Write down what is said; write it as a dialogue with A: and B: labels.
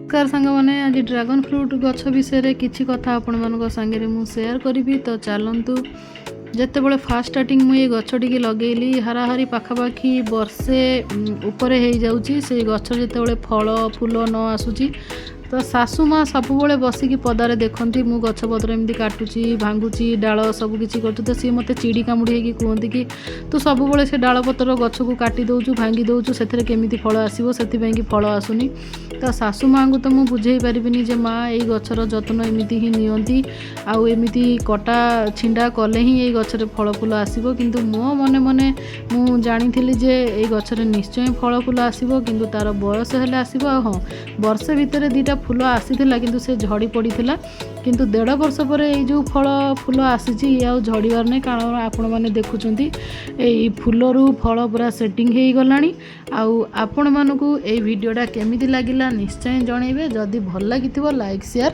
A: नमस्कार सांग मैंने आज ड्रैगन फ्रूट गछ विषय किसी कथा आपण मान सांगे मु शेयर करी। तो चलतु जिते बड़े फास्ट स्टार्टिंग मुझे गछटी लगेली हाराहारी पाखापाखि वर्षे उपर हो जाऊँगी से गछ जिते फल फूल न आसूची तो सासू माँ सब बसिकी पदारे देखती मु गछपत्र एमती काटुची भांगुची डाल सबकि कर तो सी मत चिड़ी कामुड़ी कहते कि तू सब से डाल पतर गछ को काटी दौचु भांगी दौचु से केमी फल आसो से फल आसुनी। तो सासू माँ को तो मुझे बुझे पारिनी जे माँ यही गछर जत्न एमती ही नियंती आउ एमती कटा छिंडा कले ही ये गछरे फल फूल आसो किंतु मो मने मने मु जानी जे ये गछरे निश्चय फल फूल आसो किंतु तार बयस हेले आसो। हाँ वर्षे भितर दीटा फूल आसीथिला किंतु से झड़ी पड़ीथिला किंतु 1.5 वर्ष पर ये जो फल फूल आसी ये आ झड़बार नहीं कारण आपण मैंने देखुंत यही फूलरू फल पूरा सेटिंग हो गलानी। आपण मानकू ये वीडियोटा केमिति लागिला निश्चय जनइबे जदि भल लगी लाइक शेयर।